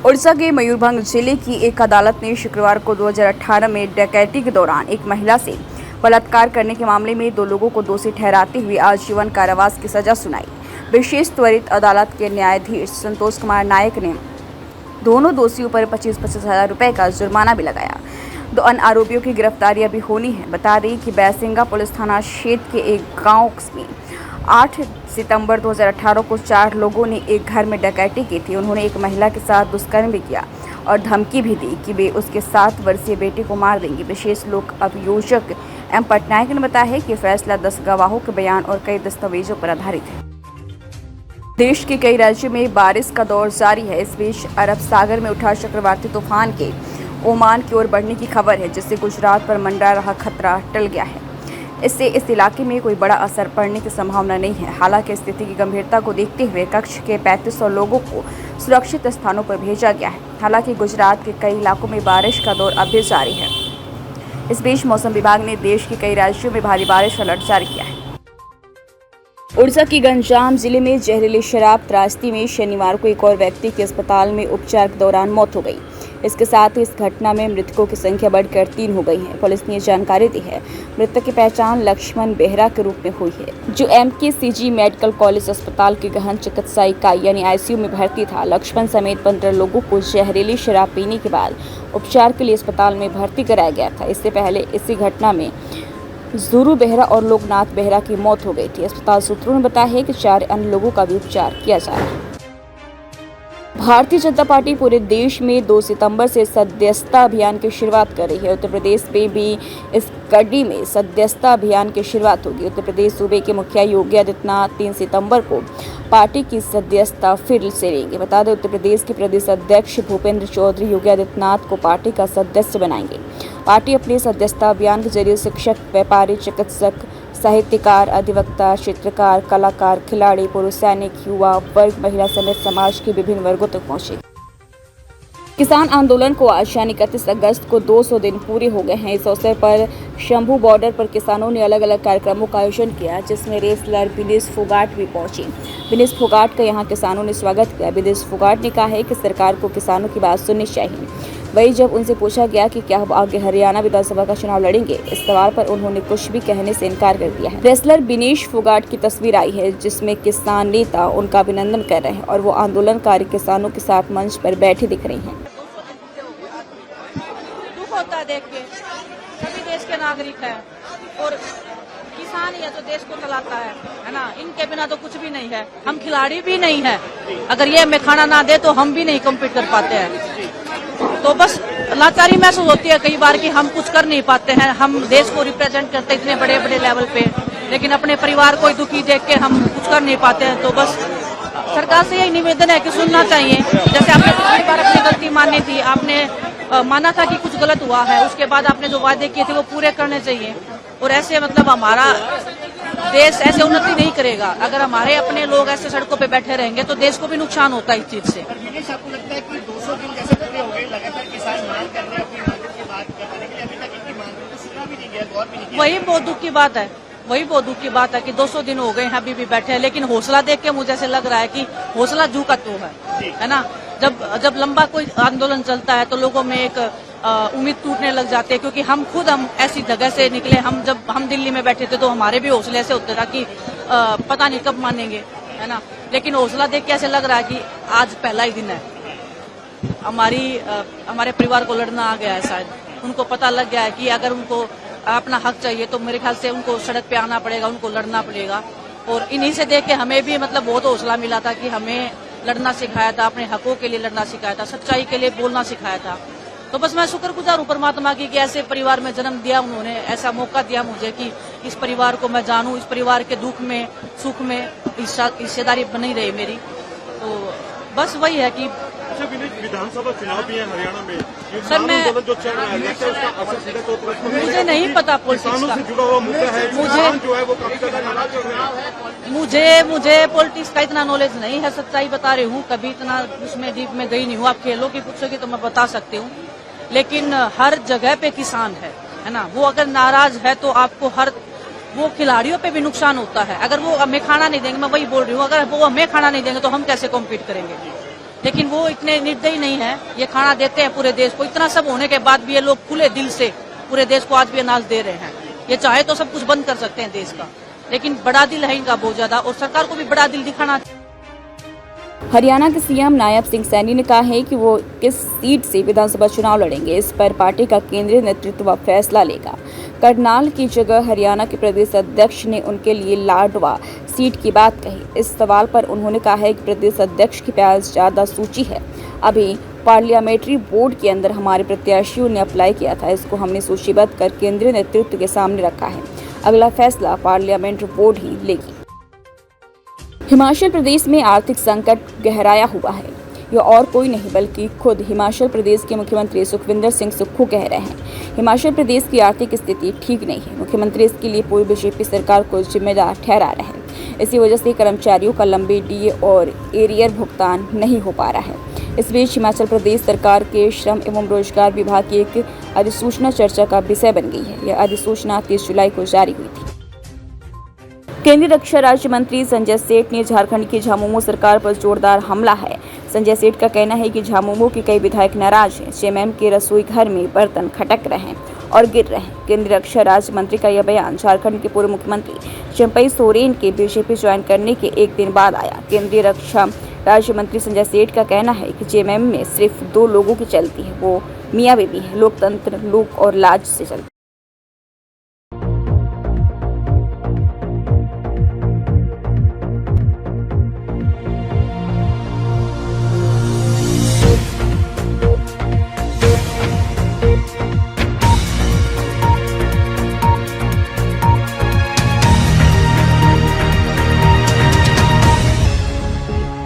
उड़ीसा के मयूरभंज जिले की एक अदालत ने शुक्रवार को 2018 में डकैती के दौरान एक महिला से बलात्कार करने के मामले में 2 लोगों को दोषी ठहराते हुए आजीवन कारावास की सजा सुनाई। विशेष त्वरित अदालत के न्यायाधीश संतोष कुमार नायक ने दोनों दोषियों पर 25-25 हज़ार रुपये का जुर्माना भी लगाया। 2 अन्य आरोपियों की गिरफ्तारी अभी होनी है। बता दें कि बैसिंगा पुलिस थाना क्षेत्र के एक गाँव में 8 सितंबर 2018 को 4 लोगों ने एक घर में डकैती की थी। उन्होंने एक महिला के साथ दुष्कर्म भी किया और धमकी भी दी कि वे उसके 7 वर्षीय बेटे को मार देंगे। विशेष लोक अभियोजक एम पटनायक ने बताया है कि फैसला 10 गवाहों के बयान और कई दस्तावेजों पर आधारित है। देश के कई राज्यों में बारिश का दौर जारी है। इस बीच अरब सागर में उठा चक्रवाती तूफान के ओमान की ओर बढ़ने की खबर है, जिससे गुजरात पर मंडरा रहा खतरा टल गया है। इससे इस इलाके में कोई बड़ा असर पड़ने की संभावना नहीं है। हालांकि स्थिति की गंभीरता को देखते हुए कक्ष के 3500 लोगों को सुरक्षित स्थानों पर भेजा गया है। हालांकि गुजरात के कई इलाकों में बारिश का दौर अब भी जारी है। इस बीच मौसम विभाग ने देश के कई राज्यों में भारी बारिश अलर्ट जारी किया है। उड़ीसा की गंजाम जिले में जहरीली शराब त्रासदी में शनिवार को एक और व्यक्ति की अस्पताल में उपचार के दौरान मौत हो गई। इसके साथ ही इस घटना में मृतकों की संख्या बढ़कर 3 हो गई है। पुलिस ने जानकारी दी है। मृतक की पहचान लक्ष्मण बेहरा के रूप में हुई है, जो MKCG मेडिकल कॉलेज अस्पताल की गहन चिकित्सा इकाई यानी ICU में भर्ती था। लक्ष्मण समेत 15 लोगों को जहरीली शराब पीने के बाद उपचार के लिए अस्पताल में भर्ती कराया गया था। इससे पहले इसी घटना में जुरू बेहरा और लोकनाथ बेहरा की मौत हो गई थी। अस्पताल सूत्रों ने बताया है कि 4 अन्य लोगों का भी उपचार किया जा रहा है। भारतीय जनता पार्टी पूरे देश में 2 सितंबर से सदस्यता अभियान की शुरुआत कर रही है। उत्तर प्रदेश में भी इस कड़ी में सदस्यता अभियान की शुरुआत होगी। उत्तर प्रदेश सूबे के मुखिया योगी आदित्यनाथ 3 सितंबर को पार्टी की सदस्यता फिर से लेंगे। बता दें, उत्तर प्रदेश के प्रदेश अध्यक्ष भूपेंद्र चौधरी योगी आदित्यनाथ को पार्टी का सदस्य बनाएंगे। पार्टी अपने सदस्यता अभियान के जरिए शिक्षक, व्यापारी, चिकित्सक, साहित्यकार, अधिवक्ता, चित्रकार, कलाकार, खिलाड़ी, पुरुष सैनिक, युवा वर्ग, महिला समेत समाज के विभिन्न वर्गों तक पहुंचे। किसान आंदोलन को आज यानी 31 अगस्त को 200 दिन पूरे हो गए हैं। इस अवसर पर शंभू बॉर्डर पर किसानों ने अलग अलग कार्यक्रमों का आयोजन किया, जिसमें रेसलर विनेश फोगाट भी पहुंचे। विनेश फोगाट का यहां किसानों ने स्वागत किया। विनेश फोगाट ने कहा है कि सरकार को किसानों की बात सुननी चाहिए। वहीं जब उनसे पूछा गया कि क्या वो आगे हरियाणा विधानसभा का चुनाव लड़ेंगे, इस सवाल पर उन्होंने कुछ भी कहने से इनकार कर दिया है। रेसलर विनेश फोगाट की तस्वीर आई है, जिसमें किसान नेता उनका अभिनंदन कर रहे हैं और वो आंदोलनकारी किसानों के साथ मंच पर बैठी दिख रही हैं। दुख होता है देख के, सभी देश के नागरिक हैं और किसान ही है तो देश को चलाता है ना। इनके बिना तो कुछ भी नहीं है। हम खिलाड़ी भी नहीं है। अगर ये हमें खाना ना दे तो हम भी नहीं कम्पीट कर पाते हैं। तो बस लाचारी महसूस होती है कई बार कि हम कुछ कर नहीं पाते हैं। हम देश को रिप्रेजेंट करते इतने बड़े बड़े लेवल पे, लेकिन अपने परिवार को दुखी देख के हम कुछ कर नहीं पाते हैं। तो बस सरकार से यही निवेदन है कि सुनना चाहिए। जैसे आपने पिछली बार अपनी गलती मानी थी, आपने माना था कि कुछ गलत हुआ है, उसके बाद आपने जो वादे किए थे वो पूरे करने चाहिए। और ऐसे मतलब हमारा देश ऐसे उन्नति नहीं करेगा। अगर हमारे अपने लोग ऐसे सड़कों पे बैठे रहेंगे तो देश को भी नुकसान होता है इस चीज से। आपको लगता है कि 200 दिन कैसे पूरे हो गए, लगातार किसान मांग कर रहे हैं अपनी मांगों की बात करने के लिए, अभी तक इनकी मांगों को सुना भी नहीं गया, गौर भी नहीं किया। वही बहुत दुख की बात है। वही बहुत दुख की बात है कि 200 दिन हो गए हैं, अभी भी बैठे हैं। लेकिन हौसला देख के मुझे ऐसे लग रहा है कि हौसला झुका तो है ना। जब लंबा कोई आंदोलन चलता है तो लोगों में एक उम्मीद टूटने लग जाती है, क्योंकि हम ऐसी जगह से निकले। जब हम दिल्ली में बैठे थे तो हमारे भी हौसले ऐसे होते था कि पता नहीं कब मानेंगे, है ना। लेकिन हौसला देख के ऐसे लग रहा है कि आज पहला ही दिन है। हमारे परिवार को लड़ना आ गया है। शायद उनको पता लग गया है कि अगर उनको अपना हक चाहिए तो मेरे ख्याल से उनको सड़क पे आना पड़ेगा, उनको लड़ना पड़ेगा। और इन्हीं से देख के हमें भी मतलब बहुत हौसला मिला था कि हमें लड़ना सिखाया था, अपने हकों के लिए लड़ना सिखाया था, सच्चाई के लिए बोलना सिखाया था। तो बस मैं शुक्रगुजार हूँ परमात्मा की कि ऐसे परिवार में जन्म दिया उन्होंने, ऐसा मौका दिया मुझे कि इस परिवार को मैं जानूं, इस परिवार के दुख में सुख में हिस्सेदारी बनी रही मेरी। तो बस वही है कि विधानसभा चुनाव भी है हरियाणा में, सर मैं जो चल रहा है उसका असर सीधा तौर पर मुझे नहीं पता पॉलिटिक्स का, जुड़ा हुआ मुद्दा है। जो है वो काफी ज्यादा नाराज हो रहा है। मुझे पॉलिटिक्स का इतना नॉलेज नहीं है, सच्चाई बता रही हूँ। कभी इतना उसमें डीप में गई नहीं हूँ। आप खेलों की पूछोगे तो मैं बता सकती हूँ, लेकिन हर जगह पे किसान है ना। वो अगर नाराज है तो आपको वो खिलाड़ियों पे भी नुकसान होता है। अगर वो हमें खाना नहीं देंगे, मैं वही बोल रही हूँ, अगर वो हमें खाना नहीं देंगे तो हम कैसे कॉम्पीट करेंगे। लेकिन वो इतने निर्दयी नहीं है, ये खाना देते हैं पूरे देश को। इतना सब होने के बाद भी ये लोग खुले दिल से पूरे देश को आज भी अनाज दे रहे हैं। ये चाहे तो सब कुछ बंद कर सकते हैं देश का, लेकिन बड़ा दिल है इनका बहुत ज्यादा, और सरकार को भी बड़ा दिल दिखाना। हरियाणा के सीएम नायब सिंह सैनी ने कहा है कि वो किस सीट से विधानसभा चुनाव लड़ेंगे, इस पर पार्टी का केंद्रीय नेतृत्व फैसला लेगा। करनाल की जगह हरियाणा के प्रदेश अध्यक्ष ने उनके लिए लाडवा सीट की बात कही। इस सवाल पर उन्होंने कहा है कि प्रदेश अध्यक्ष के पास ज्यादा सूची है। अभी पार्लियामेंट्री बोर्ड के अंदर हमारे प्रत्याशियों ने अप्लाई किया था, इसको हमने सूचीबद्ध कर केंद्रीय नेतृत्व के सामने रखा है। अगला फैसला पार्लियामेंट्री बोर्ड ही लेगी। हिमाचल प्रदेश में आर्थिक संकट गहराया हुआ है। यह और कोई नहीं बल्कि खुद हिमाचल प्रदेश के मुख्यमंत्री सुखविंदर सिंह सुक्खू कह रहे हैं। हिमाचल प्रदेश की आर्थिक स्थिति ठीक नहीं है। मुख्यमंत्री इसके लिए पूर्व बीजेपी सरकार को जिम्मेदार ठहरा रहे हैं। इसी वजह से कर्मचारियों का लंबे डीए और एरियर भुगतान नहीं हो पा रहा है। इस बीच हिमाचल प्रदेश सरकार के श्रम एवं रोजगार विभाग की एक अधिसूचना चर्चा का विषय बन गई है। यह अधिसूचना 30 जुलाई को जारी हुई थी। केंद्रीय रक्षा राज्य मंत्री संजय सेठ ने झारखंड की झामुमो सरकार पर जोरदार हमला है। संजय सेठ का कहना है कि झामुमो के कई विधायक नाराज हैं। जेएमएम के रसोई घर में बर्तन खटक रहे हैं और गिर रहे हैं। केंद्रीय रक्षा राज्य मंत्री का यह बयान झारखंड के पूर्व मुख्यमंत्री चंपई सोरेन के बीजेपी ज्वाइन करने के एक दिन बाद आया। केंद्रीय रक्षा राज्य मंत्री संजय सेठ का कहना है कि जेएमएम में सिर्फ 2 लोगों की चलती है, वो मियाँ बीबी है। लोकतंत्र लोक और लाज से चलता है।